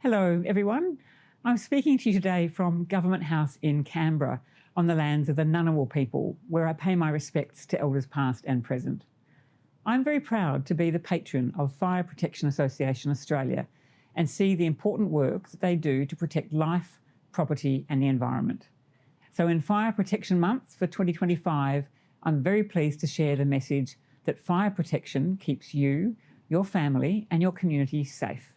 Hello everyone. I'm speaking to you today from Government House in Canberra on the lands of the Ngunnawal people, where I pay my respects to elders past and present. I'm very proud to be the patron of Fire Protection Association Australia and see the important work that they do to protect life, property and the environment. So in Fire Protection Month for 2025, I'm very pleased to share the message that fire protection keeps you, your family and your community safe.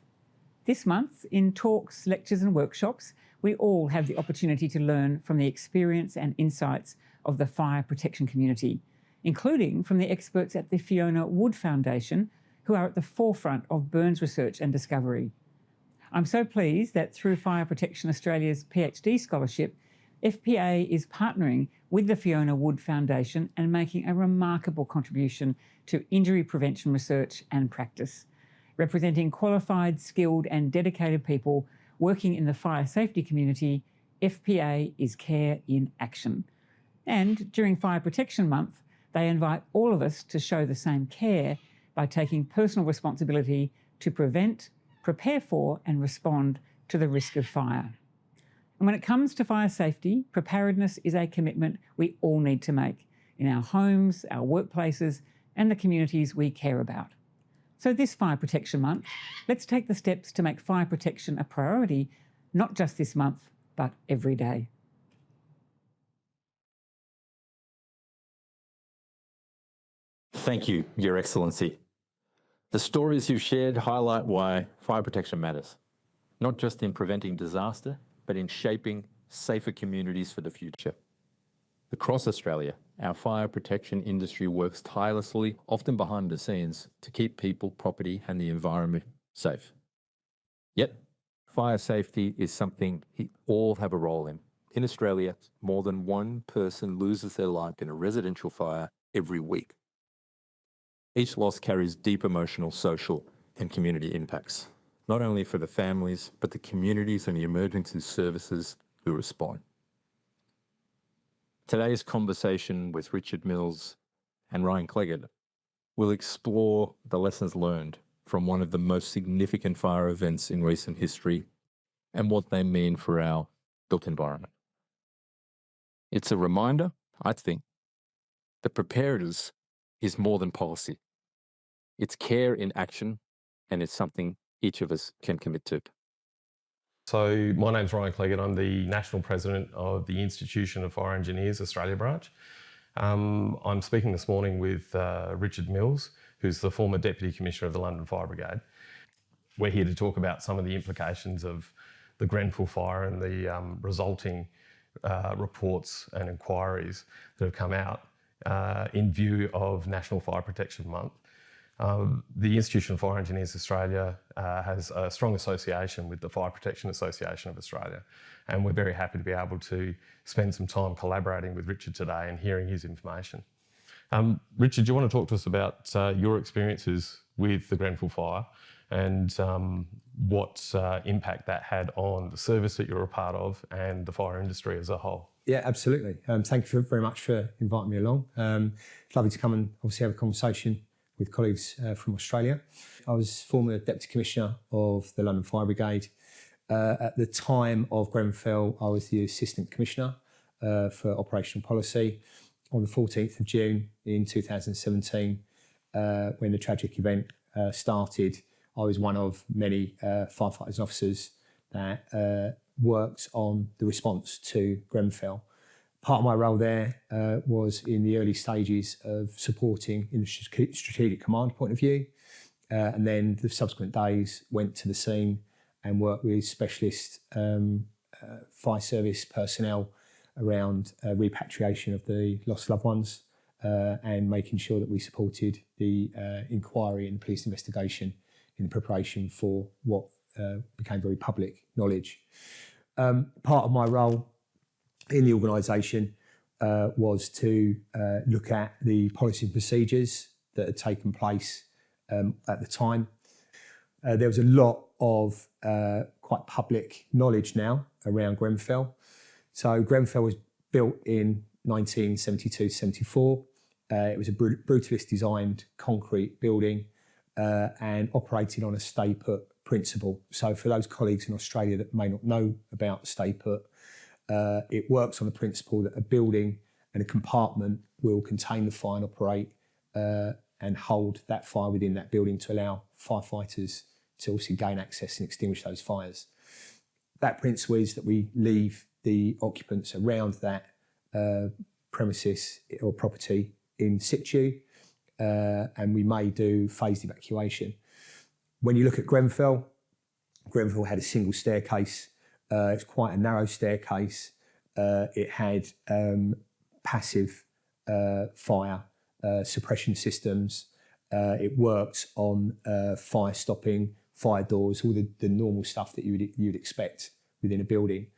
This month, in talks, lectures and workshops, we all have the opportunity to learn from the experience and insights of the fire protection community, including from the experts at the Fiona Wood Foundation, who are at the forefront of burns research and discovery. I'm so pleased that through Fire Protection Australia's PhD scholarship, FPA is partnering with the Fiona Wood Foundation and making a remarkable contribution to injury prevention research and practice. Representing qualified, skilled and dedicated people working in the fire safety community, FPA is Care in Action. And during Fire Protection Month, they invite all of us to show the same care by taking personal responsibility to prevent, prepare for and respond to the risk of fire. And when it comes to fire safety, preparedness is a commitment we all need to make in our homes, our workplaces and the communities we care about. So this Fire Protection Month, let's take the steps to make fire protection a priority, not just this month, but every day. Thank you, Your Excellency. The stories you've shared highlight why fire protection matters, not just in preventing disaster, but in shaping safer communities for the future. Across Australia, our fire protection industry works tirelessly, often behind the scenes, to keep people, property and the environment safe. Yet, fire safety is something we all have a role in. In Australia, more than one person loses their life in a residential fire every week. Each loss carries deep emotional, social and community impacts, not only for the families, but the communities and the emergency services who respond. Today's conversation with Richard Mills and Ryan Cleggett will explore the lessons learned from one of the most significant fire events in recent history and what they mean for our built environment. It's a reminder, I think, that preparedness is more than policy. It's care in action, and it's something each of us can commit to. So my name's Ryan Cleggett. I'm the National President of the Institution of Fire Engineers Australia branch. I'm speaking this morning with Richard Mills, who's the former Deputy Commissioner of the London Fire Brigade. We're here to talk about some of the implications of the Grenfell fire and the resulting reports and inquiries that have come out in view of National Fire Protection Month. The Institution of Fire Engineers Australia has a strong association with the Fire Protection Association of Australia, and we're very happy to be able to spend some time collaborating with Richard today and hearing his information. Richard, do you want to talk to us about your experiences with the Grenfell fire and what impact that had on the service that you're a part of and the fire industry as a whole? Yeah, absolutely. Thank you very much for inviting me along. It's lovely to come and obviously have a conversation with colleagues from Australia. I was former Deputy Commissioner of the London Fire Brigade. At the time of Grenfell, I was the Assistant Commissioner for Operational Policy. On the 14th of June in 2017, when the tragic event started, I was one of many firefighters and officers that worked on the response to Grenfell. Part of my role there was in the early stages of supporting in the strategic command point of view, and then the subsequent days went to the scene and worked with specialist fire service personnel around repatriation of the lost loved ones and making sure that we supported the inquiry and police investigation in preparation for what became very public knowledge. Part of my role in the organisation was to look at the policy and procedures that had taken place at the time. There was a lot of quite public knowledge now around Grenfell. So Grenfell was built in 1972-74. It was a brutalist designed concrete building and operated on a stay-put principle. So for those colleagues in Australia that may not know about stay put, it works on the principle that a building and a compartment will contain the fire and operate and hold that fire within that building to allow firefighters to obviously gain access and extinguish those fires. That principle is that we leave the occupants around that premises or property in situ, and we may do phased evacuation. When you look at Grenfell had a single staircase. It's quite a narrow staircase. It had passive fire suppression systems. It worked on fire stopping, fire doors, all the normal stuff that you'd expect within a building.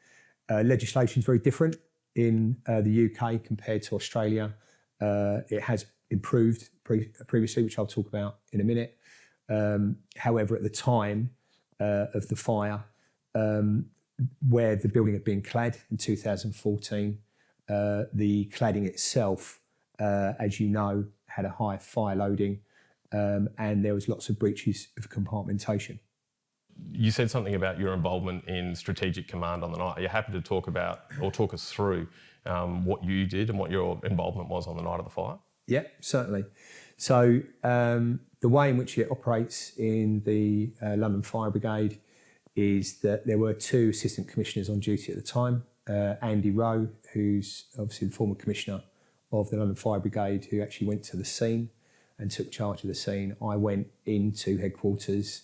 Legislation is very different in the UK compared to Australia. It has improved previously, which I'll talk about in a minute. However, at the time of the fire, where the building had been clad in 2014, the cladding itself, as you know, had a high fire loading, and there was lots of breaches of compartmentation. You said something about your involvement in strategic command on the night. Are you happy to talk about or talk us through what you did and what your involvement was on the night of the fire? Yeah, certainly. So the way in which it operates in the London Fire Brigade is that there were two assistant commissioners on duty at the time. Andy Rowe, who's obviously the former commissioner of the London Fire Brigade, who actually went to the scene and took charge of the scene. I went into headquarters,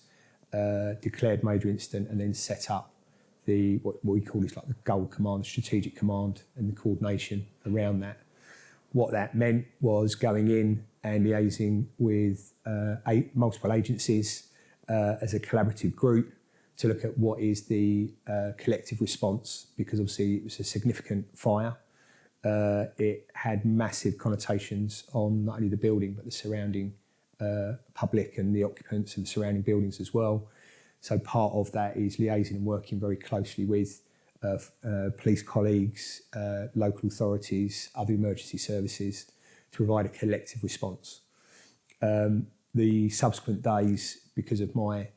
declared major incident, and then set up what we call is like the goal command, strategic command, and the coordination around that. What that meant was going in and liaising with multiple agencies as a collaborative group to look at what is the collective response, because obviously it was a significant fire. It had massive connotations on not only the building but the surrounding public and the occupants and the surrounding buildings as well. So part of that is liaising and working very closely with police colleagues, local authorities, other emergency services to provide a collective response. The subsequent days, because of my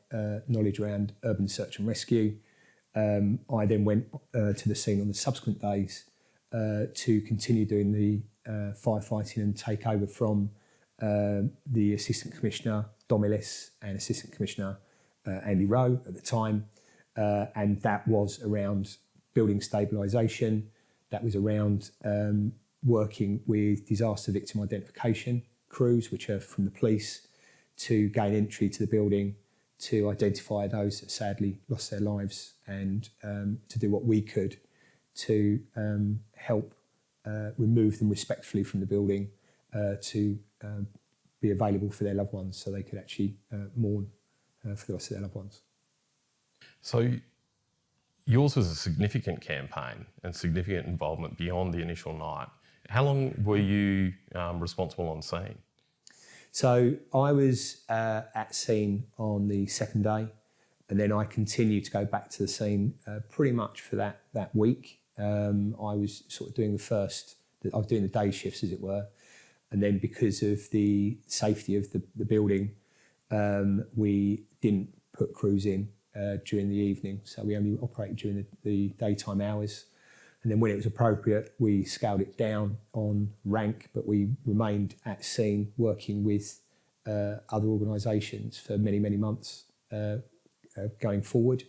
knowledge around urban search and rescue, I then went to the scene on the subsequent days to continue doing the firefighting and take over from the Assistant Commissioner, Dom Ellis, and Assistant Commissioner Andy Rowe at the time. And that was around building stabilisation. That was around working with disaster victim identification crews, which are from the police, to gain entry to the building, to identify those that sadly lost their lives, and to do what we could to help remove them respectfully from the building, to be available for their loved ones so they could actually mourn for the loss of their loved ones. So yours was a significant campaign and significant involvement beyond the initial night. How long were you responsible on scene? So I was at scene on the second day, and then I continued to go back to the scene pretty much for that week. I was sort of doing I was doing the day shifts, as it were, and then because of the safety of the building, we didn't put crews in during the evening, so we only operated during the daytime hours. And then when it was appropriate, we scaled it down on rank, but we remained at scene working with other organisations for many, many months going forward.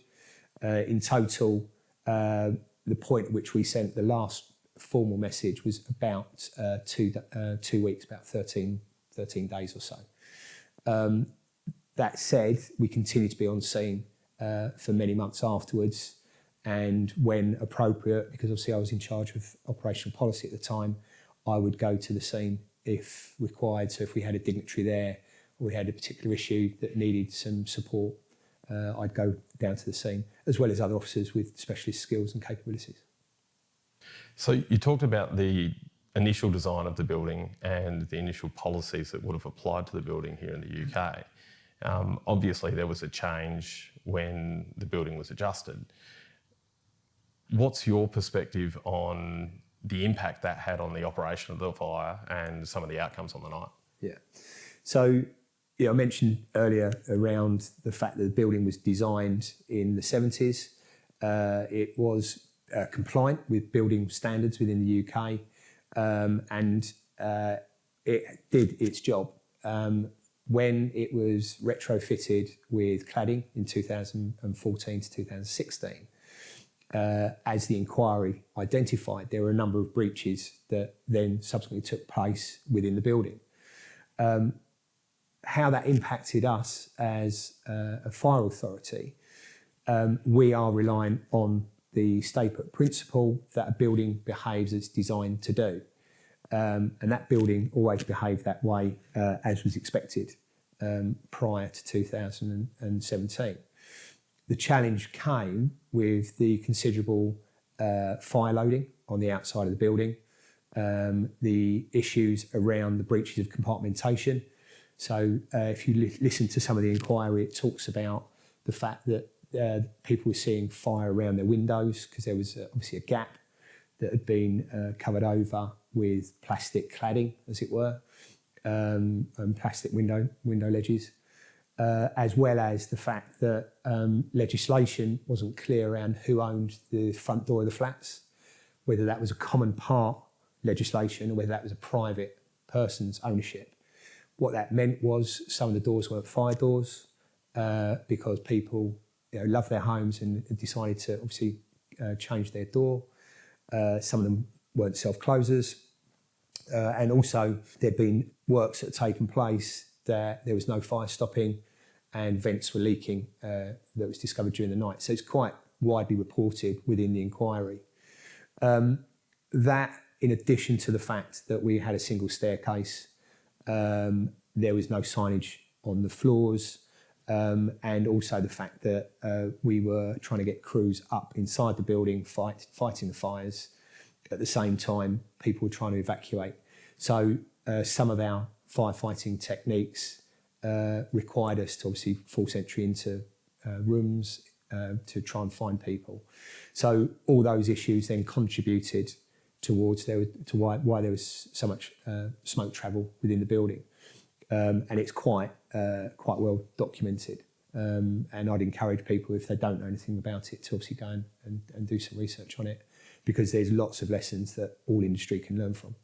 In total, the point at which we sent the last formal message was about 2 weeks, about 13 days or so. That said, we continued to be on scene for many months afterwards, and when appropriate, because obviously I was in charge of operational policy at the time, I would go to the scene if required. So if we had a dignitary there, or we had a particular issue that needed some support, I'd go down to the scene, as well as other officers with specialist skills and capabilities. So you talked about the initial design of the building and the initial policies that would have applied to the building here in the UK. Obviously, there was a change when the building was adjusted. What's your perspective on the impact that had on the operation of the fire and some of the outcomes on the night? Yeah. So I mentioned earlier around the fact that the building was designed in the 70s. It was compliant with building standards within the UK, and it did its job. When it was retrofitted with cladding in 2014 to 2016, as the inquiry identified, there were a number of breaches that then subsequently took place within the building. How that impacted us as a fire authority, we are reliant on the stay put principle that a building behaves as it's designed to do. And that building always behaved that way as was expected prior to 2017. The challenge came with the considerable fire loading on the outside of the building, the issues around the breaches of compartmentation. So if you listen to some of the inquiry, it talks about the fact that people were seeing fire around their windows because there was obviously a gap that had been covered over with plastic cladding, as it were, and plastic window ledges, as well as the fact that legislation wasn't clear around who owned the front door of the flats, whether that was a common part legislation or whether that was a private person's ownership. What that meant was some of the doors weren't fire doors because people love their homes and decided to obviously change their door. Some of them weren't self-closers. And also there'd been works that had taken place that there was no fire stopping and vents were leaking that was discovered during the night. So it's quite widely reported within the inquiry. That, in addition to the fact that we had a single staircase, there was no signage on the floors, and also the fact that we were trying to get crews up inside the building fighting the fires. At the same time, people were trying to evacuate. So some of our firefighting techniques required us to obviously force entry into rooms to try and find people. So all those issues then contributed towards why there was so much smoke travel within the building. And it's quite well documented. And I'd encourage people, if they don't know anything about it, to obviously go and do some research on it, because there's lots of lessons that all industry can learn from.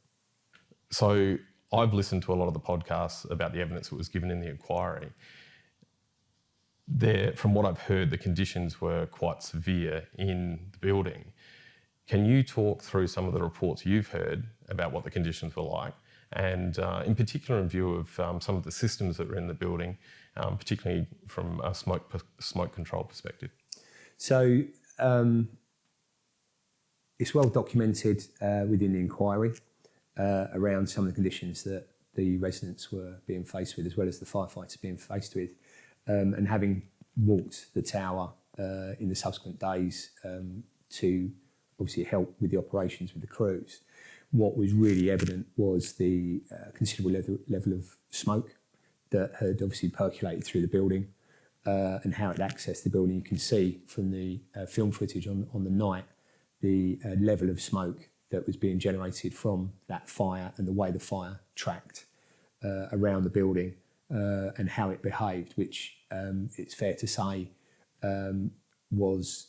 So I've listened to a lot of the podcasts about the evidence that was given in the inquiry. From what I've heard, the conditions were quite severe in the building. Can you talk through some of the reports you've heard about what the conditions were like, and in particular in view of some of the systems that were in the building, particularly from a smoke control perspective? So it's well documented within the inquiry around some of the conditions that the residents were being faced with, as well as the firefighters being faced with. And having walked the tower in the subsequent days to obviously help with the operations with the crews, what was really evident was the considerable level of smoke that had obviously percolated through the building and how it accessed the building. You can see from the film footage on the night the level of smoke that was being generated from that fire and the way the fire tracked around the building and how it behaved, which it's fair to say was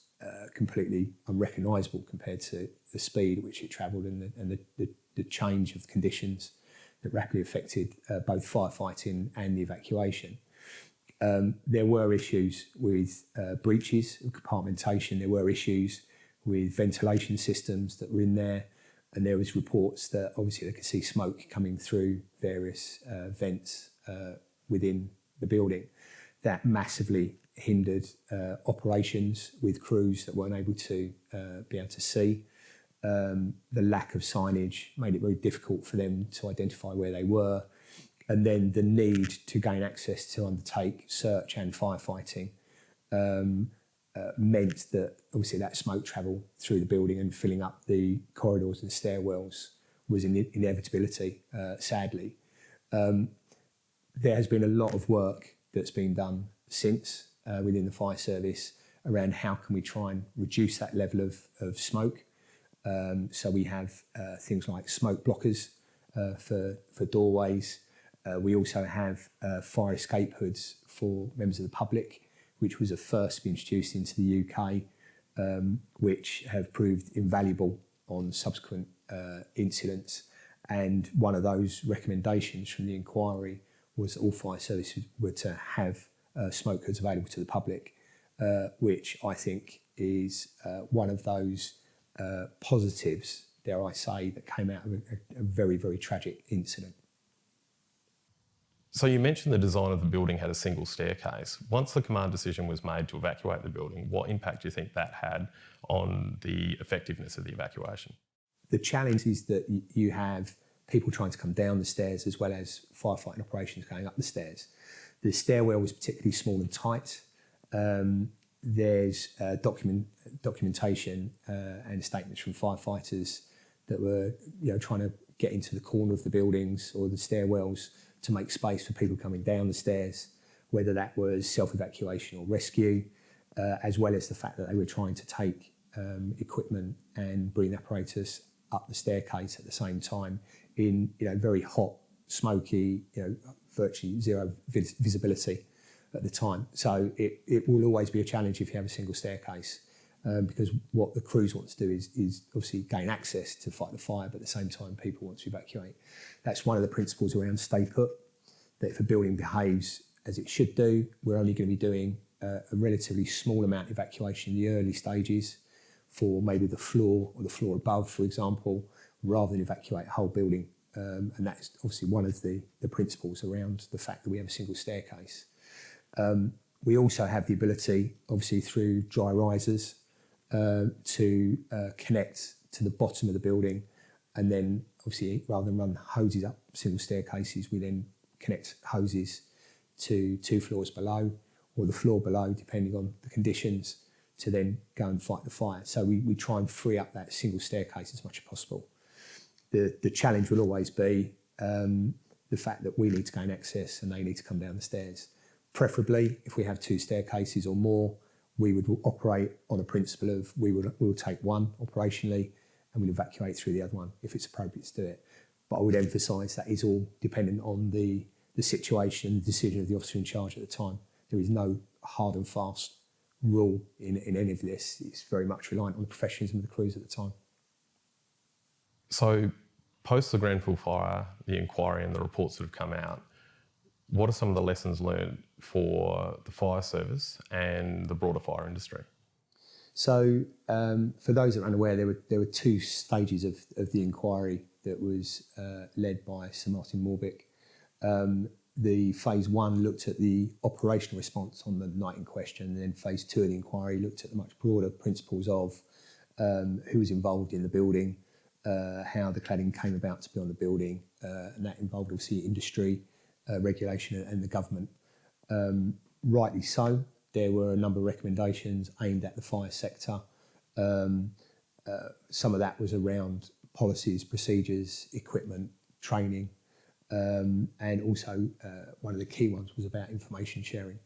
completely unrecognisable compared to the speed at which it travelled and the change of conditions that rapidly affected both firefighting and the evacuation. There were issues with breaches of compartmentation. There were issues with ventilation systems that were in there, and there was reports that obviously they could see smoke coming through various vents within the building. That massively hindered operations with crews that weren't able to be able to see. The lack of signage made it very difficult for them to identify where they were. And then the need to gain access to undertake search and firefighting meant that obviously that smoke travel through the building and filling up the corridors and stairwells was an inevitability, sadly. There has been a lot of work that's been done since within the fire service around how can we try and reduce that level of smoke. So we have things like smoke blockers for doorways. We also have fire escape hoods for members of the public, which was a first to be introduced into the UK, which have proved invaluable on subsequent incidents. And one of those recommendations from the inquiry was all fire services were to have smoke hoods available to the public, which I think is one of those positives, dare I say, that came out of a very, very tragic incident. So you mentioned the design of the building had a single staircase. Once the command decision was made to evacuate the building, what impact do you think that had on the effectiveness of the evacuation? The challenge is that you have people trying to come down the stairs as well as firefighting operations going up the stairs. The stairwell was particularly small and tight. There's documentation and statements from firefighters that were trying to get into the corner of the buildings or the stairwells to make space for people coming down the stairs, whether that was self-evacuation or rescue, as well as the fact that they were trying to take equipment and breathing apparatus up the staircase at the same time in very hot, smoky, virtually zero visibility at the time. So it will always be a challenge if you have a single staircase, because what the crews want to do is obviously gain access to fight the fire, but at the same time people want to evacuate. That's one of the principles around stay put, that if a building behaves as it should do, we're only going to be doing a relatively small amount of evacuation in the early stages for maybe the floor or the floor above, for example, rather than evacuate a whole building. And that's obviously one of the principles around the fact that we have a single staircase. We also have the ability, obviously through dry risers, to connect to the bottom of the building, and then obviously rather than run hoses up single staircases, we then connect hoses to 2 floors below or the floor below, depending on the conditions, to then go and fight the fire. So we try and free up that single staircase as much as possible. The challenge will always be the fact that we need to gain access and they need to come down the stairs. Preferably, if we have 2 staircases or more, we would operate on a principle of we'll take one operationally and we'll evacuate through the other one if it's appropriate to do it. But I would emphasise that is all dependent on the situation and the decision of the officer in charge at the time. There is no hard and fast rule in any of this. It's very much reliant on the professionalism of the crews at the time. So post the Grenfell fire, the inquiry and the reports that have come out, what are some of the lessons learned for the fire service and the broader fire industry? So for those that are unaware, there were 2 stages of the inquiry that was led by Sir Martin Morbick. The phase 1 looked at the operational response on the night in question, and then phase 2 of the inquiry looked at the much broader principles of who was involved in the building, how the cladding came about to be on the building, and that involved obviously industry, regulation and the government. Rightly so, there were a number of recommendations aimed at the fire sector. Some of that was around policies, procedures, equipment, training, and also one of the key ones was about information sharing.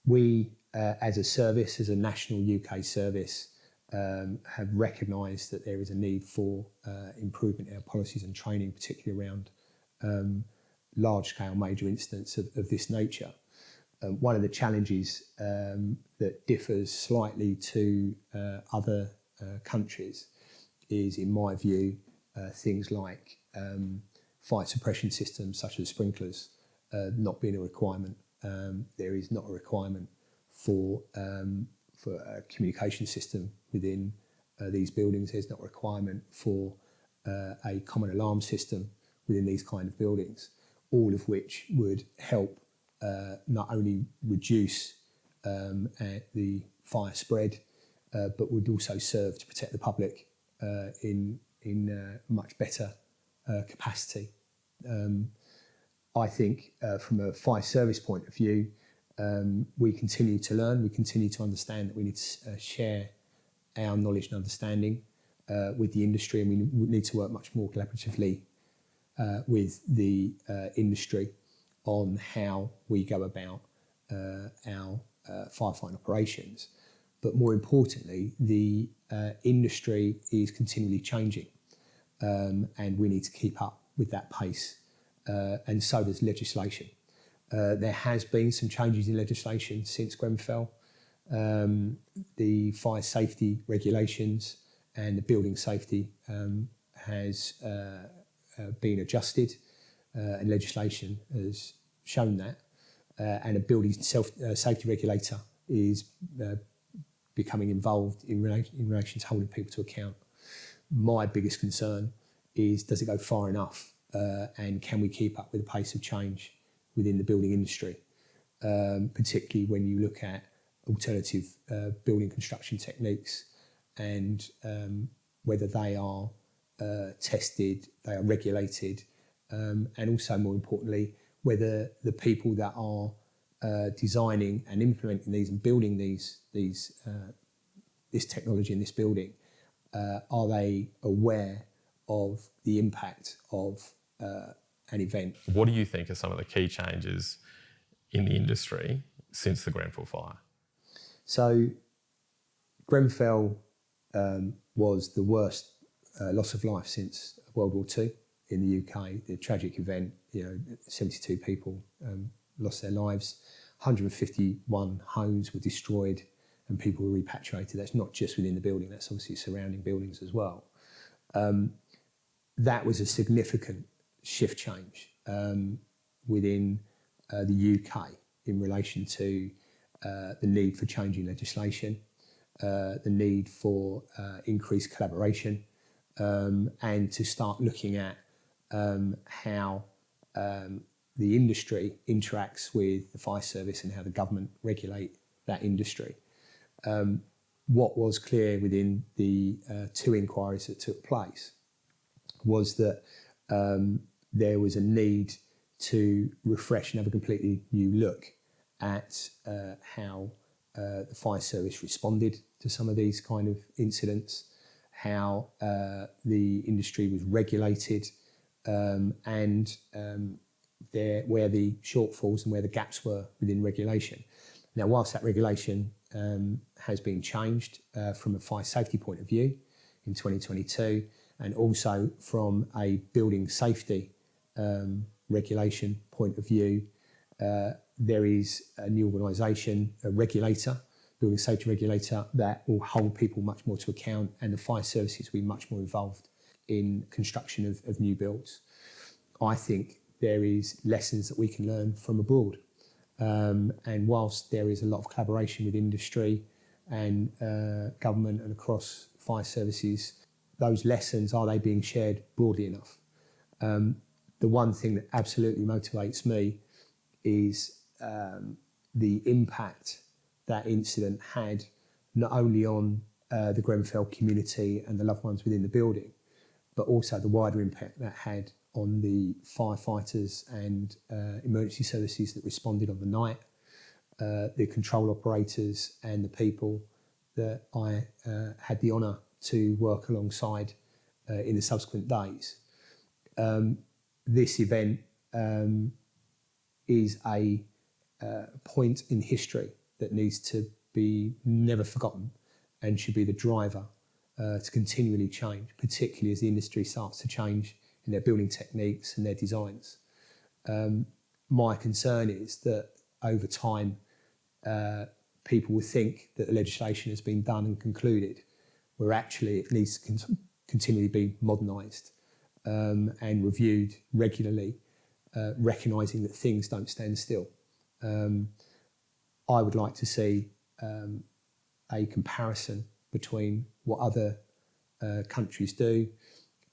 We, as a service, as a national UK service, have recognised that there is a need for improvement in our policies and training, particularly around large-scale major incidents of this nature. One of the challenges that differs slightly to other countries is, in my view, things like fire suppression systems such as sprinklers not being a requirement. There is not a requirement for a communication system within these buildings. There's not a requirement for a common alarm system within these kind of buildings, all of which would help not only reduce the fire spread, but would also serve to protect the public in a much better capacity. I think from a fire service point of view, we continue to learn, we continue to understand that we need to share our knowledge and understanding with the industry, and we need to work much more collaboratively with the industry on how we go about our firefighting operations. But more importantly, the industry is continually changing, and we need to keep up with that pace. and so does legislation. There has been some changes in legislation since Grenfell. The fire safety regulations and the building safety has been adjusted, and legislation has shown that. And a building safety regulator is becoming involved in relation to holding people to account. My biggest concern is, does it go far enough, and can we keep up with the pace of change within the building industry, particularly when you look at alternative building construction techniques and whether they are tested, they are regulated, and also more importantly, whether the people that are designing and implementing these and building this technology in this building, are they aware of the impact of an event? What do you think are some of the key changes in the industry since the Grenfell fire? So Grenfell was the worst loss of life since World War II in the UK. The tragic event, 72 people lost their lives, 151 homes were destroyed and people were repatriated. That's not just within the building, that's obviously surrounding buildings as well. That was a significant shift change within the UK in relation to the need for changing legislation, the need for increased collaboration, and to start looking at how the industry interacts with the fire service and how the government regulate that industry. What was clear within the two inquiries that took place was that there was a need to refresh and have a completely new look at how the fire service responded to some of these kind of incidents, how the industry was regulated, and where the shortfalls and where the gaps were within regulation. Now, whilst that regulation has been changed from a fire safety point of view in 2022, and also from a building safety regulation point of view, there is a new organisation, a regulator, building safety regulator, that will hold people much more to account, and the fire services will be much more involved in construction of new builds. I think there is lessons that we can learn from abroad. And whilst there is a lot of collaboration with industry and government and across fire services, those lessons, are they being shared broadly enough? The one thing that absolutely motivates me is the impact that incident had not only on the Grenfell community and the loved ones within the building, but also the wider impact that had on the firefighters and emergency services that responded on the night, the control operators and the people that I had the honour to work alongside in the subsequent days. This event is a point in history that needs to be never forgotten and should be the driver to continually change, particularly as the industry starts to change in their building techniques and their designs. My concern is that over time, people will think that the legislation has been done and concluded, where actually it needs to continually be modernised and reviewed regularly, recognising that things don't stand still. I would like to see a comparison between what other countries do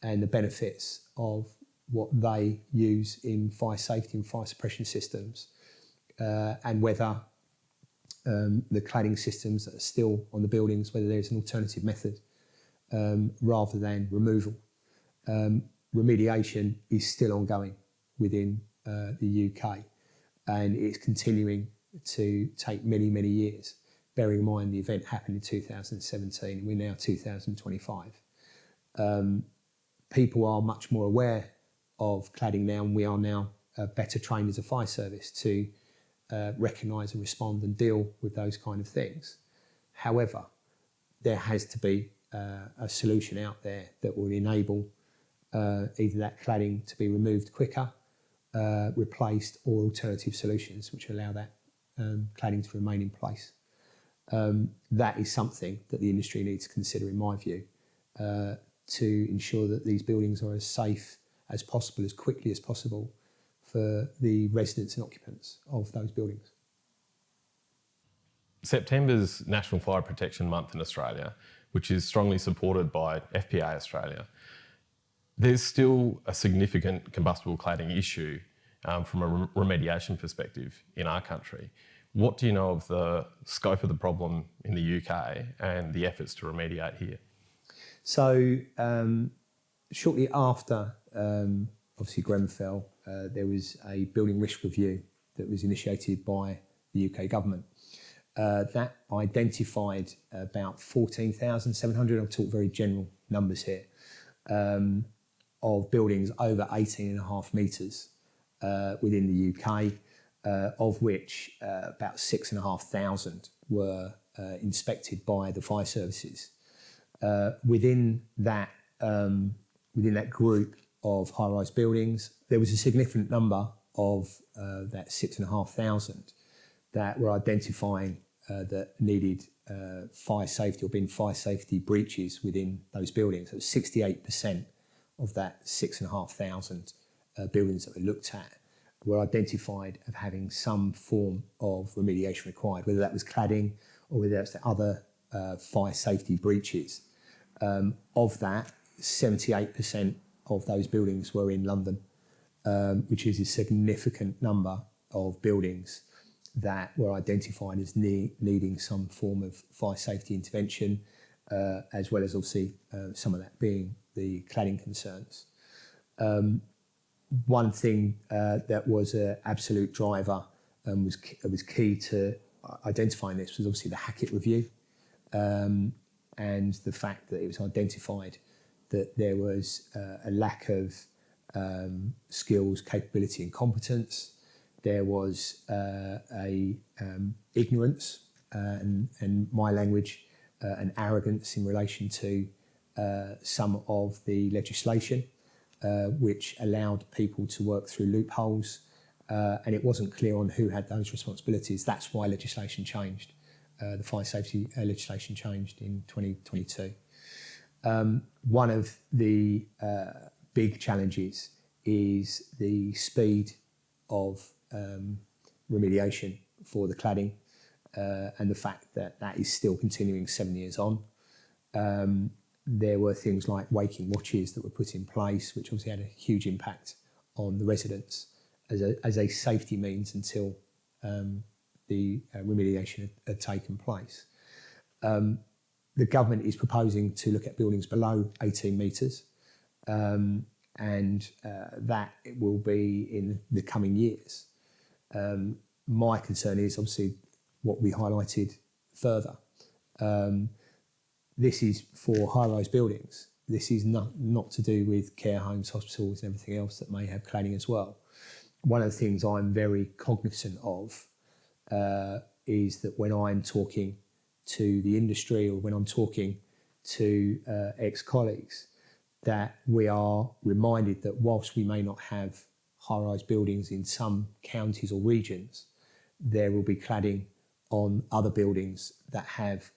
and the benefits of what they use in fire safety and fire suppression systems, and whether the cladding systems that are still on the buildings, whether there's an alternative method rather than removal. Remediation is still ongoing within the UK, and it's continuing to take many, many years, bearing in mind the event happened in 2017 and we're now 2025. People are much more aware of cladding now, and we are now better trained as a fire service to recognise and respond and deal with those kind of things. However, there has to be a solution out there that will enable either that cladding to be removed quicker replaced, or alternative solutions which allow that cladding to remain in place. That is something that the industry needs to consider, in my view, to ensure that these buildings are as safe as possible, as quickly as possible, for the residents and occupants of those buildings. September's National Fire Protection Month in Australia, which is strongly supported by FPA Australia. There's still a significant combustible cladding issue from a remediation perspective in our country. What do you know of the scope of the problem in the UK and the efforts to remediate here? So shortly after, obviously Grenfell, there was a building risk review that was initiated by the UK government. That identified about 14,700, I'll talk very general numbers here, of buildings over 18.5 metres within the UK, of which about 6,500 were inspected by the fire services. Within that group of high-rise buildings, there was a significant number of that 6,500 that were identifying that needed fire safety or been fire safety breaches within those buildings. So 68% of that 6,500 buildings that we looked at were identified as having some form of remediation required, whether that was cladding or whether that's the other fire safety breaches. Of that, 78% of those buildings were in London, which is a significant number of buildings that were identified as needing some form of fire safety intervention, as well as obviously some of that being the cladding concerns. One thing that was an absolute driver and was key to identifying this was obviously the Hackett Review, and the fact that it was identified that there was a lack of skills, capability and competence. There was ignorance and my language, and arrogance in relation to some of the legislation, which allowed people to work through loopholes, and it wasn't clear on who had those responsibilities. That's why legislation changed. The fire safety legislation changed in 2022. One of the big challenges is the speed of remediation for the cladding, and the fact that that is still continuing 7 years on. There were things like waking watches that were put in place, which obviously had a huge impact on the residents as a safety means until the remediation had taken place. The government is proposing to look at buildings below 18 metres, and that it will be in the coming years. My concern is obviously what we highlighted further. This is for high-rise buildings. This is not to do with care homes, hospitals and everything else that may have cladding as well. One of the things I'm very cognizant of is that when I'm talking to the industry or when I'm talking to ex-colleagues, that we are reminded that whilst we may not have high-rise buildings in some counties or regions, there will be cladding on other buildings that have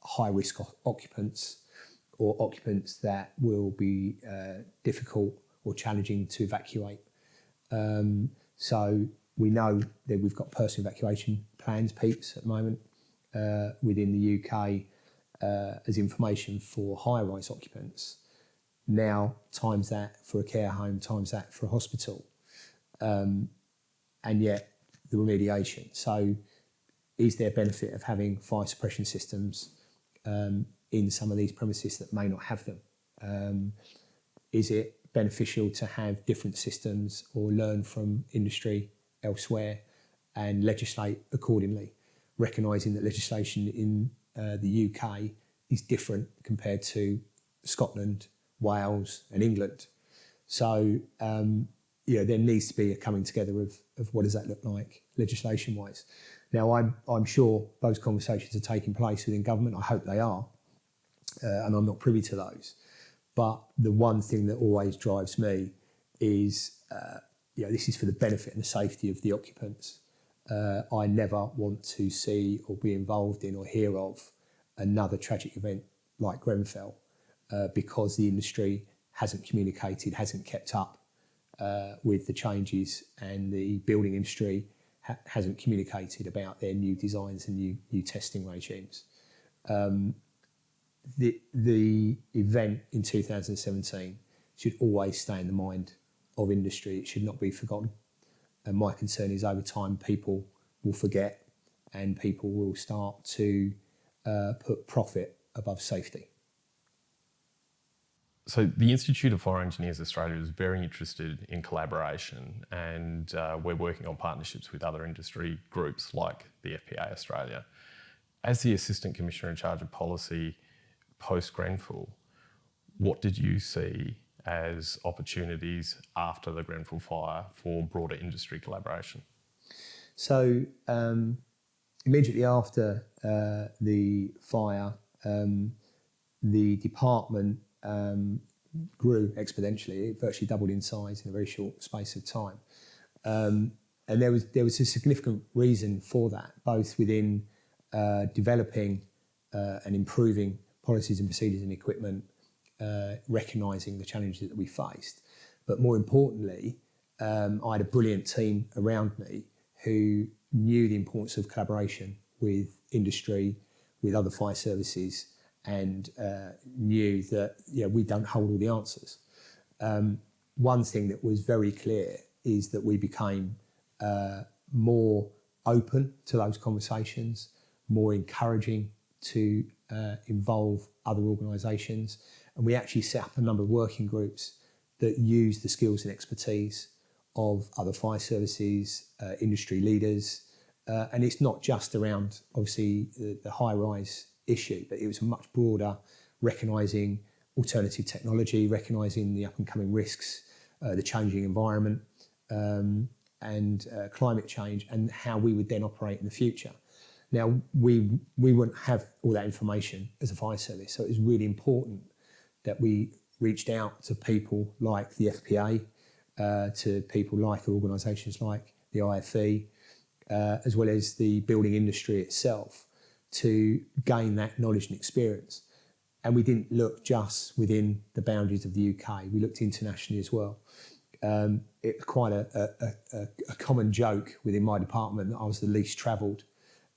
high-risk occupants or occupants that will be difficult or challenging to evacuate. So we know that we've got personal evacuation plans, PEEPs, at the moment within the UK as information for high-rise occupants. Now times that for a care home, times that for a hospital, and yet the remediation. So is there benefit of having fire suppression systems in some of these premises that may not have them? Is it beneficial to have different systems or learn from industry elsewhere and legislate accordingly, recognising that legislation in the UK is different compared to Scotland, Wales and England. So there needs to be a coming together of what does that look like legislation-wise. Now, I'm sure those conversations are taking place within government. I hope they are, and I'm not privy to those. But the one thing that always drives me is, this is for the benefit and the safety of the occupants. I never want to see or be involved in or hear of another tragic event like Grenfell because the industry hasn't communicated, hasn't kept up with the changes, and the building industry hasn't communicated about their new designs and new testing regimes. The event in 2017 should always stay in the mind of industry. It should not be forgotten. And my concern is over time people will forget and people will start to put profit above safety. So the Institute of Fire Engineers Australia is very interested in collaboration, and we're working on partnerships with other industry groups like the FPA Australia. As the Assistant Commissioner in charge of policy post-Grenfell, what did you see as opportunities after the Grenfell fire for broader industry collaboration? So immediately after the fire, the department grew exponentially. It virtually doubled in size in a very short space of time. And there was a significant reason for that, both within developing and improving policies and procedures and equipment, recognising the challenges that we faced. But more importantly, I had a brilliant team around me who knew the importance of collaboration with industry, with other fire services, and knew that we don't hold all the answers. One thing that was very clear is that we became more open to those conversations, more encouraging to involve other organisations, and we actually set up a number of working groups that use the skills and expertise of other fire services, industry leaders, and it's not just around obviously the high-rise issue, but it was a much broader, recognising alternative technology, recognising the up-and-coming risks, the changing environment, and climate change, and how we would then operate in the future. Now, we wouldn't have all that information as a fire service, so it was really important that we reached out to people like the FPA, to people like organisations like the IFE, as well as the building industry itself, to gain that knowledge and experience. And we didn't look just within the boundaries of the UK, we looked internationally as well. It's quite a common joke within my department that I was the least travelled.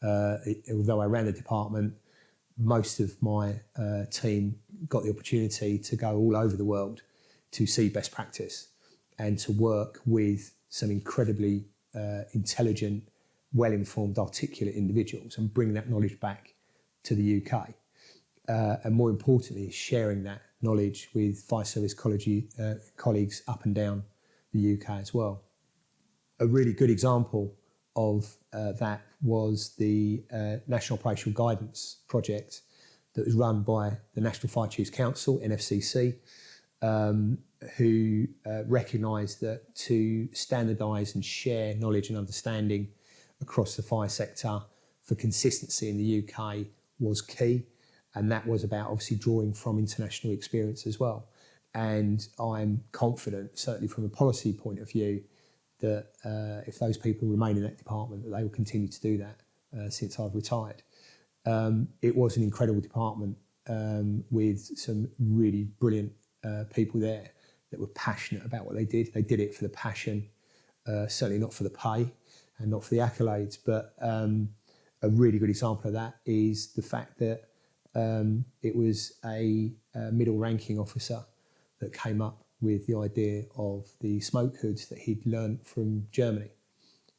Although I ran the department, most of my team got the opportunity to go all over the world to see best practice and to work with some incredibly intelligent, well-informed, articulate individuals and bring that knowledge back to the UK. And more importantly, sharing that knowledge with fire service colleagues up and down the UK as well. A really good example of that was the National Operational Guidance Project that was run by the National Fire Chiefs Council, NFCC, who recognised that to standardise and share knowledge and understanding across the fire sector for consistency in the UK was key, and that was about obviously drawing from international experience as well. And I'm confident, certainly from a policy point of view, that if those people remain in that department, that they will continue to do that since I've retired. It was an incredible department with some really brilliant people there that were passionate about what they did. They did it for the passion, certainly not for the pay and not for the accolades, but a really good example of that is the fact that it was a middle ranking officer that came up with the idea of the smoke hoods that he'd learnt from Germany.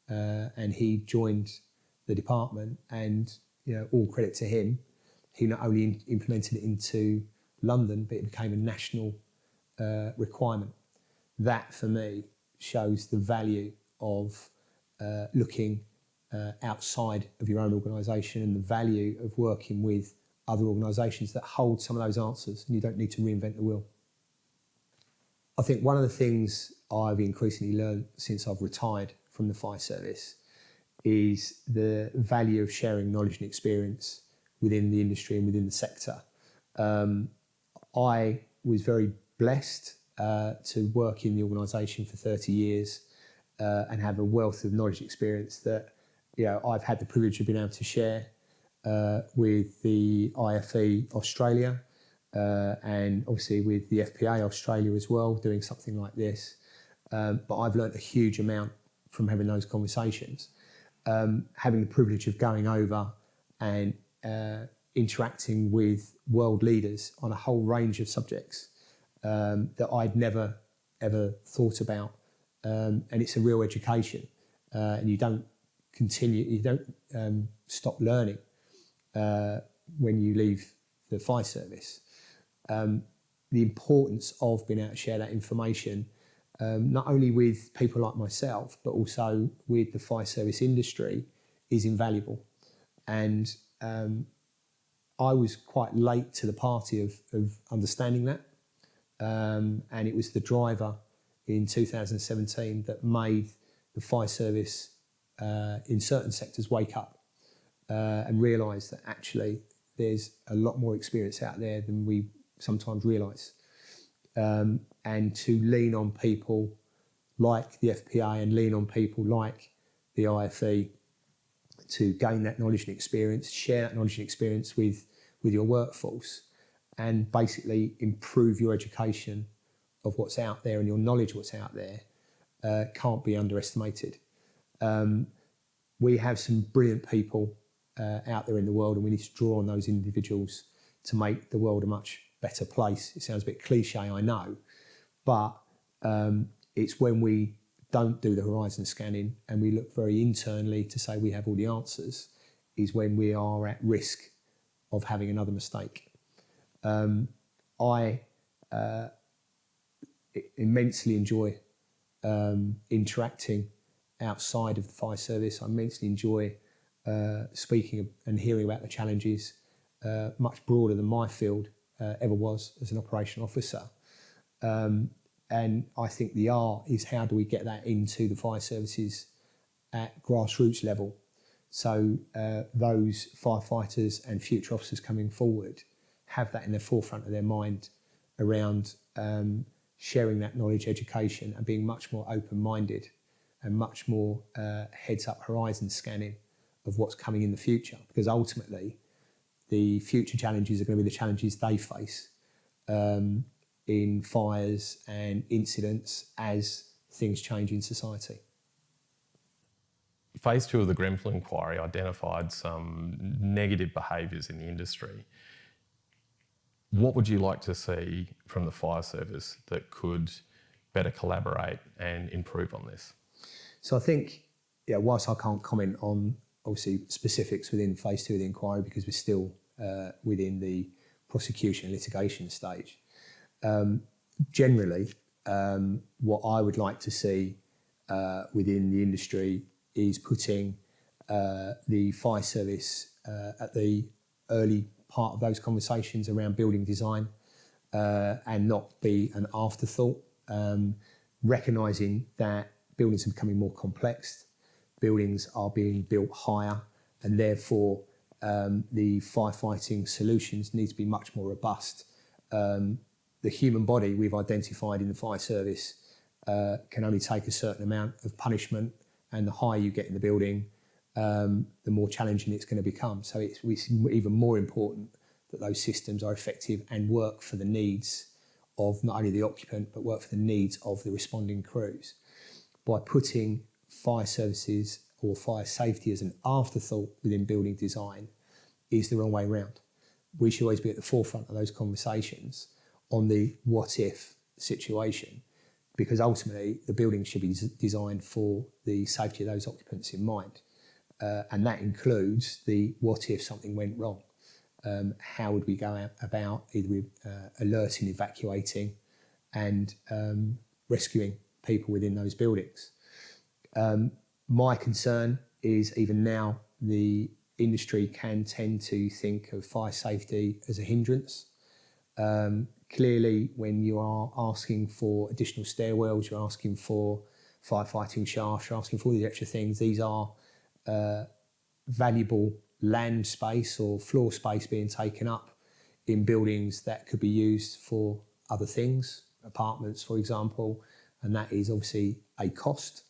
And he joined the department, and all credit to him, he not only implemented it into London, but it became a national requirement. That, for me, shows the value of looking outside of your own organisation and the value of working with other organisations that hold some of those answers, and you don't need to reinvent the wheel. I think one of the things I've increasingly learned since I've retired from the fire service is the value of sharing knowledge and experience within the industry and within the sector. I was very blessed to work in the organisation for 30 years and have a wealth of knowledge experience that I've had the privilege of being able to share with the IFE Australia and obviously with the FPA Australia as well, doing something like this. But I've learnt a huge amount from having those conversations. Having the privilege of going over and interacting with world leaders on a whole range of subjects that I'd never ever thought about, and it's a real education, and you don't stop learning when you leave the fire service. The importance of being able to share that information, not only with people like myself, but also with the fire service industry, is invaluable. And I was quite late to the party of understanding that. And it was the driver in 2017 that made the fire service in certain sectors wake up and realise that actually there's a lot more experience out there than we sometimes realise. And to lean on people like the FPA and lean on people like the IFE to gain that knowledge and experience, share that knowledge and experience with your workforce, and basically improve your education of what's out there and your knowledge of what's out there can't be underestimated. We have some brilliant people out there in the world, and we need to draw on those individuals to make the world a much better place. It sounds a bit cliche, I know, but it's when we don't do the horizon scanning and we look very internally to say we have all the answers, is when we are at risk of having another mistake. I immensely enjoy interacting outside of the fire service. I immensely enjoy speaking and hearing about the challenges, much broader than my field ever was as an operational officer. And I think the art is how do we get that into the fire services at grassroots level. So those firefighters and future officers coming forward have that in the forefront of their mind around sharing that knowledge, education, and being much more open-minded and much more heads-up horizon scanning of what's coming in the future. Because ultimately, the future challenges are going to be the challenges they face in fires and incidents as things change in society. Phase 2 of the Grenfell inquiry identified some negative behaviours in the industry. What would you like to see from the fire service that could better collaborate and improve on this? So I think, whilst I can't comment on obviously specifics within phase 2 of the inquiry because we're still within the prosecution and litigation stage, generally what I would like to see within the industry is putting the fire service at the early part of those conversations around building design and not be an afterthought, recognising that buildings are becoming more complex, buildings are being built higher, and therefore the firefighting solutions need to be much more robust. The human body we've identified in the fire service can only take a certain amount of punishment, and the higher you get in the building, the more challenging it's going to become. So it's even more important that those systems are effective and work for the needs of not only the occupant, but work for the needs of the responding crews. By putting fire services or fire safety as an afterthought within building design is the wrong way round. We should always be at the forefront of those conversations on the what if situation, because ultimately the building should be designed for the safety of those occupants in mind. And that includes the what if something went wrong. How would we go about either with alerting, evacuating and rescuing people within those buildings. My concern is even now the industry can tend to think of fire safety as a hindrance. Clearly, when you are asking for additional stairwells, you're asking for firefighting shafts, you're asking for all these extra things, these are valuable land space or floor space being taken up in buildings that could be used for other things, apartments, for example, and that is obviously a cost.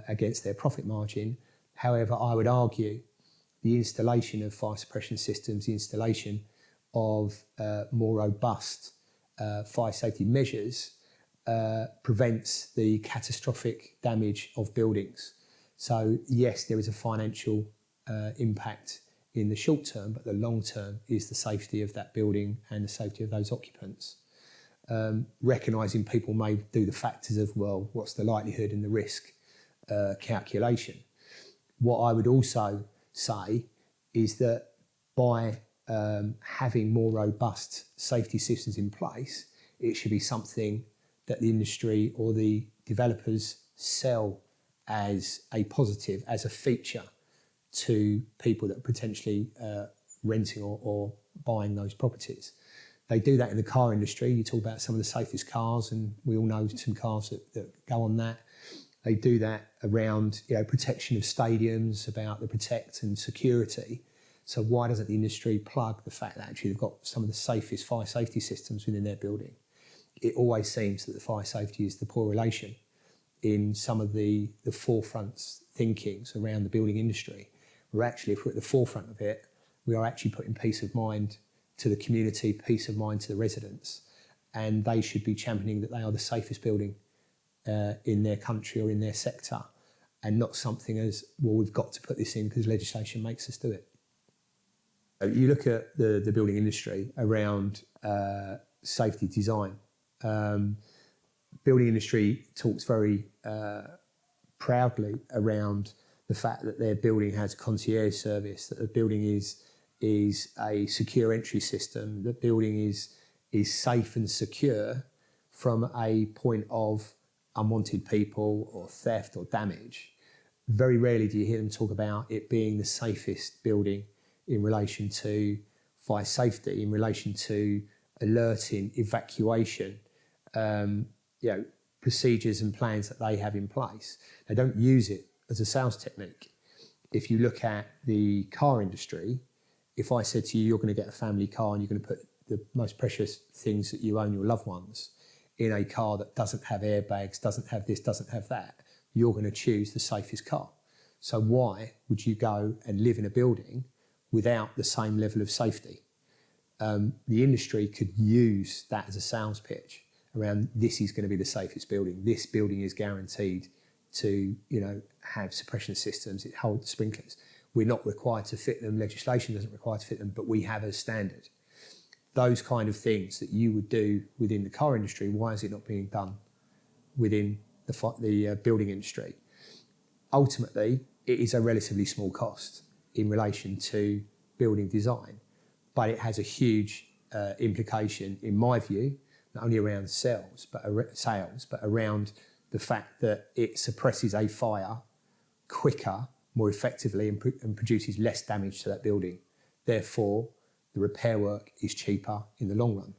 against their profit margin. However, I would argue the installation of fire suppression systems, the installation of more robust fire safety measures prevents the catastrophic damage of buildings. So yes, there is a financial impact in the short term, but the long term is the safety of that building and the safety of those occupants. Recognising people may do the factors of, well, what's the likelihood and the risk calculation. What I would also say is that by having more robust safety systems in place, it should be something that the industry or the developers sell as a positive, as a feature to people that are potentially renting or buying those properties. They do that in the car industry. You talk about some of the safest cars, and we all know some cars that go on that. They do that around protection of stadiums, about the protect and security. So why doesn't the industry plug the fact that actually they've got some of the safest fire safety systems within their building? It always seems that the fire safety is the poor relation in some of the forefronts thinkings around the building industry. We're actually, if we're at the forefront of it, we are actually putting peace of mind to the community, peace of mind to the residents, and they should be championing that they are the safest building in their country or in their sector, and not something as, well, we've got to put this in because legislation makes us do it. You look at the building industry around safety design. Building industry talks very proudly around the fact that their building has concierge service, that the building is a secure entry system, the building is safe and secure from a point of unwanted people or theft or damage. Very rarely do you hear them talk about it being the safest building in relation to fire safety, in relation to alerting, evacuation, procedures and plans that they have in place. They don't use it as a sales technique. If you look at the car industry, if I said to you, you're going to get a family car and you're going to put the most precious things that you own, your loved ones, in a car that doesn't have airbags, doesn't have this, doesn't have that, you're going to choose the safest car. So why would you go and live in a building without the same level of safety? The industry could use that as a sales pitch around, this is going to be the safest building. This building is guaranteed to, have suppression systems. It holds sprinklers. We're not required to fit them. Legislation doesn't require to fit them, but we have a standard. Those kind of things that you would do within the car industry, why is it not being done within the building industry? Ultimately, it is a relatively small cost in relation to building design, but it has a huge implication, in my view, not only around sales, but around the fact that it suppresses a fire quicker, more effectively, and produces less damage to that building. Therefore, the repair work is cheaper in the long run.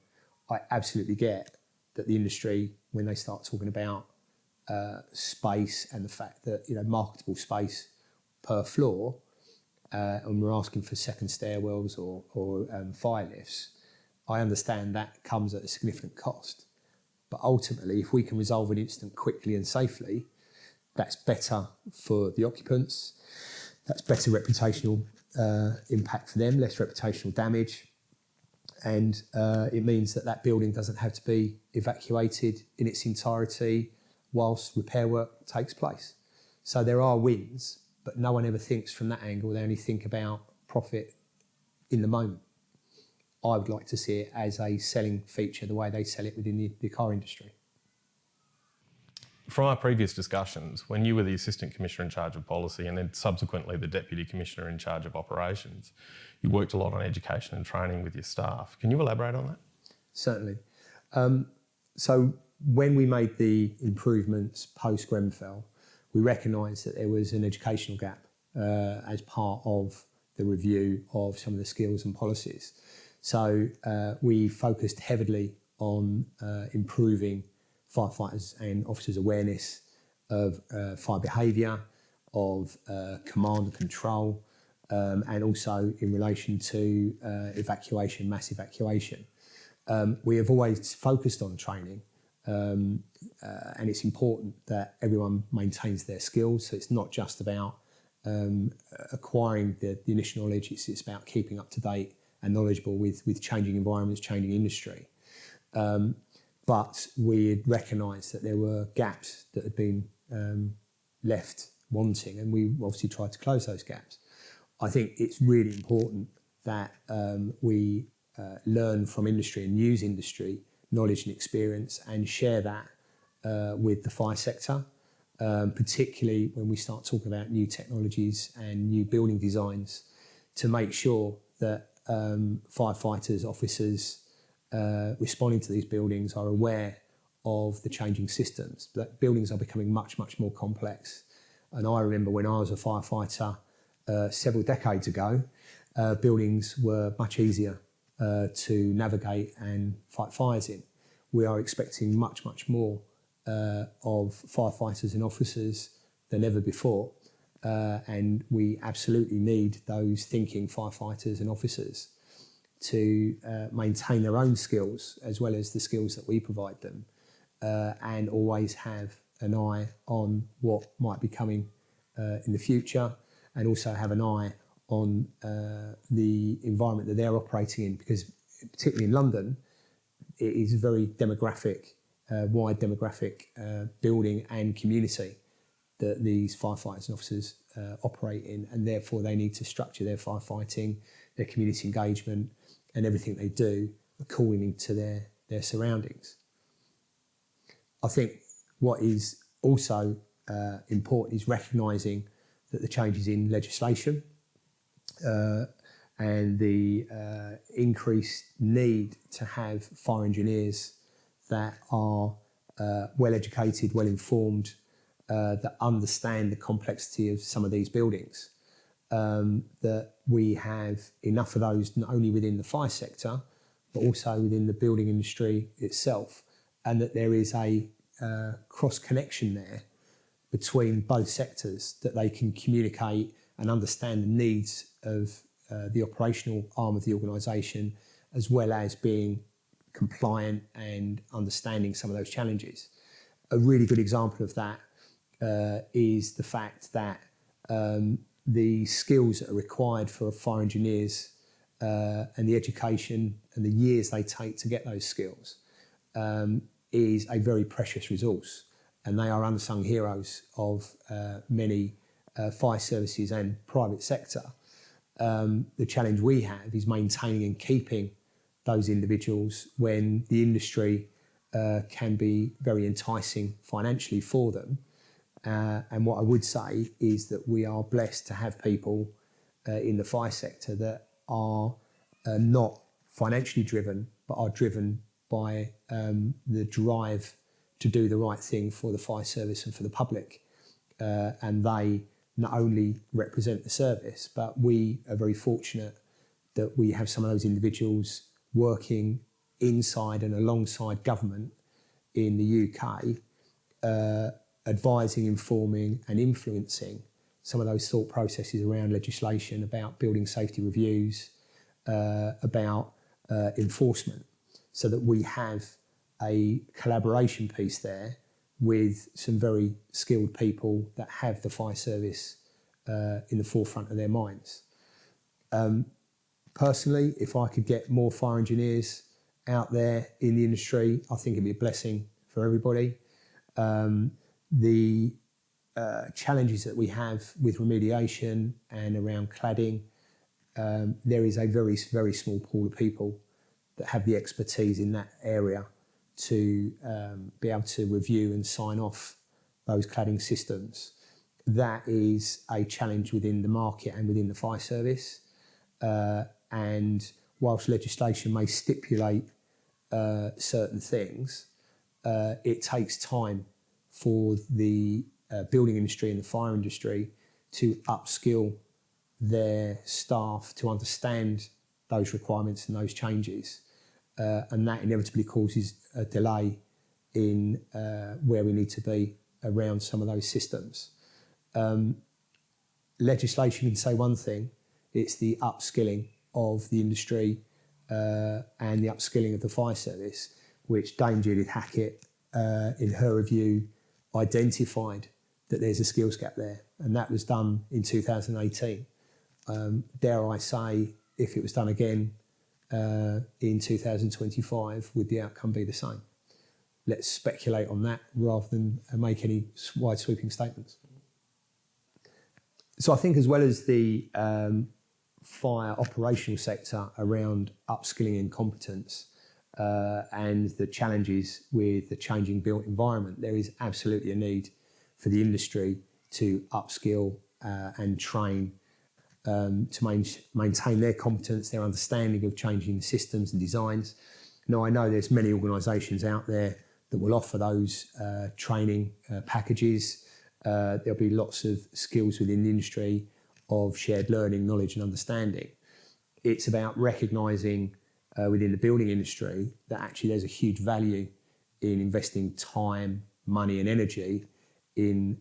I absolutely get that the industry, when they start talking about space and the fact that marketable space per floor, and we're asking for second stairwells or fire lifts, I understand that comes at a significant cost. But ultimately, if we can resolve an incident quickly and safely, that's better for the occupants, that's better reputational impact for them, less reputational damage, and it means that building doesn't have to be evacuated in its entirety whilst repair work takes place. So there are wins, but no one ever thinks from that angle. They only think about profit in the moment. I would like to see it as a selling feature, the way they sell it within the car industry. From our previous discussions, when you were the Assistant Commissioner in charge of policy and then subsequently the Deputy Commissioner in charge of operations, you worked a lot on education and training with your staff. Can you elaborate on that? Certainly. So when we made the improvements post-Grenfell, we recognised that there was an educational gap as part of the review of some of the skills and policies. So we focused heavily on improving firefighters and officers' awareness of fire behaviour, of command and control, and also in relation to evacuation, mass evacuation. We have always focused on training, and it's important that everyone maintains their skills. So it's not just about acquiring the initial knowledge, it's about keeping up to date and knowledgeable with changing environments, changing industry. But we had recognised that there were gaps that had been left wanting, and we obviously tried to close those gaps. I think it's really important that we learn from industry and use industry knowledge and experience and share that with the fire sector, particularly when we start talking about new technologies and new building designs, to make sure that firefighters, officers responding to these buildings are aware of the changing systems. That buildings are becoming much, much more complex. And I remember when I was a firefighter several decades ago, buildings were much easier to navigate and fight fires in. We are expecting much, much more of firefighters and officers than ever before. And we absolutely need those thinking firefighters and officers to maintain their own skills as well as the skills that we provide them, and always have an eye on what might be coming in the future, and also have an eye on the environment that they're operating in, because particularly in London, it is a very demographic, wide demographic building and community that these firefighters and officers operate in, and therefore they need to structure their firefighting, their community engagement and everything they do according to their surroundings. I think what is also important is recognising that the changes in legislation and the increased need to have fire engineers that are well educated, well informed, that understand the complexity of some of these buildings, that we have enough of those not only within the fire sector but also within the building industry itself, and that there is a cross connection there between both sectors, that they can communicate and understand the needs of the operational arm of the organisation, as well as being compliant and understanding some of those challenges. A really good example of that is the fact that the skills that are required for fire engineers and the education and the years they take to get those skills is a very precious resource, and they are unsung heroes of many fire services and private sector. The challenge we have is maintaining and keeping those individuals when the industry can be very enticing financially for them. And what I would say is that we are blessed to have people in the fire sector that are not financially driven, but are driven by the drive to do the right thing for the fire service and for the public. And they not only represent the service, but we are very fortunate that we have some of those individuals working inside and alongside government in the UK, advising, informing and influencing some of those thought processes around legislation, about building safety reviews, about enforcement, so that we have a collaboration piece there with some very skilled people that have the fire service in the forefront of their minds. Personally, if I could get more fire engineers out there in the industry, I think it'd be a blessing for everybody. The challenges that we have with remediation and around cladding, there is a very, very small pool of people that have the expertise in that area to be able to review and sign off those cladding systems. That is a challenge within the market and within the fire service. And whilst legislation may stipulate certain things, it takes time for the building industry and the fire industry to upskill their staff to understand those requirements and those changes. And that inevitably causes a delay in where we need to be around some of those systems. Legislation can say one thing, it's the upskilling of the industry and the upskilling of the fire service, which Dame Judith Hackett in her review, identified that there's a skills gap there, and that was done in 2018. Dare I say, if it was done again in 2025, would the outcome be the same? Let's speculate on that rather than make any wide sweeping statements. So I think, as well as the fire operational sector around upskilling and competence and the challenges with the changing built environment, there is absolutely a need for the industry to upskill and train to maintain their competence, their understanding of changing systems and designs. Now, I know there's many organisations out there that will offer those training packages. There'll be lots of skills within the industry of shared learning, knowledge and understanding. It's about recognising within the building industry that actually there's a huge value in investing time, money and energy in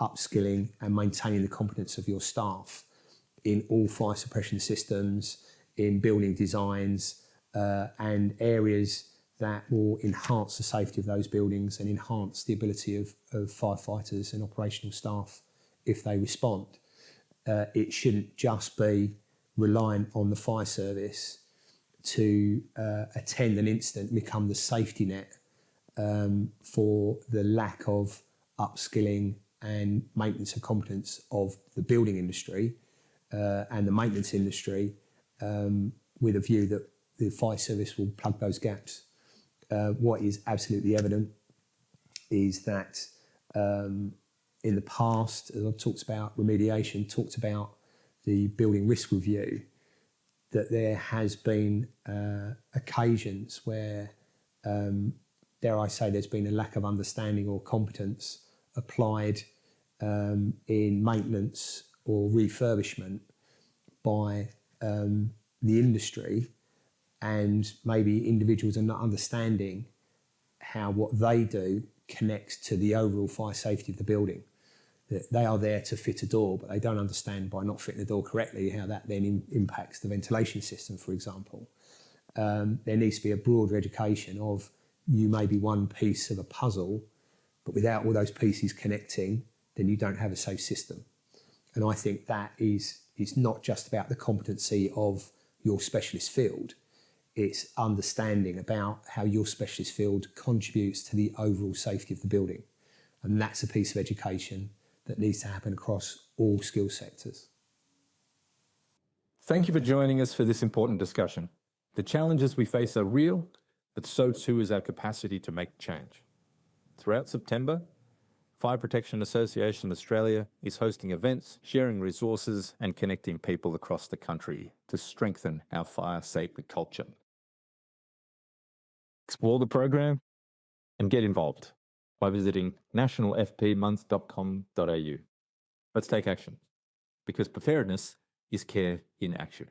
upskilling and maintaining the competence of your staff in all fire suppression systems, in building designs and areas that will enhance the safety of those buildings and enhance the ability of firefighters and operational staff if they respond. It shouldn't just be reliant on the fire service to attend an incident and become the safety net for the lack of upskilling and maintenance and competence of the building industry and the maintenance industry with a view that the fire service will plug those gaps. What is absolutely evident is that in the past, as I've talked about remediation, talked about the building risk review, that there has been occasions where, dare I say, there's been a lack of understanding or competence applied in maintenance or refurbishment by the industry, and maybe individuals are not understanding how what they do connects to the overall fire safety of the building. That they are there to fit a door, but they don't understand, by not fitting the door correctly, how that then impacts the ventilation system, for example. There needs to be a broader education of, you may be one piece of a puzzle, but without all those pieces connecting, then you don't have a safe system. And I think that is not just about the competency of your specialist field, it's understanding about how your specialist field contributes to the overall safety of the building. And that's a piece of education that needs to happen across all skill sectors. Thank you for joining us for this important discussion. The challenges we face are real, but so too is our capacity to make change. Throughout September, Fire Protection Association Australia is hosting events, sharing resources and connecting people across the country to strengthen our fire safety culture. Explore the program and get involved by visiting nationalfpmonth.com.au. Let's take action, because preparedness is care in action.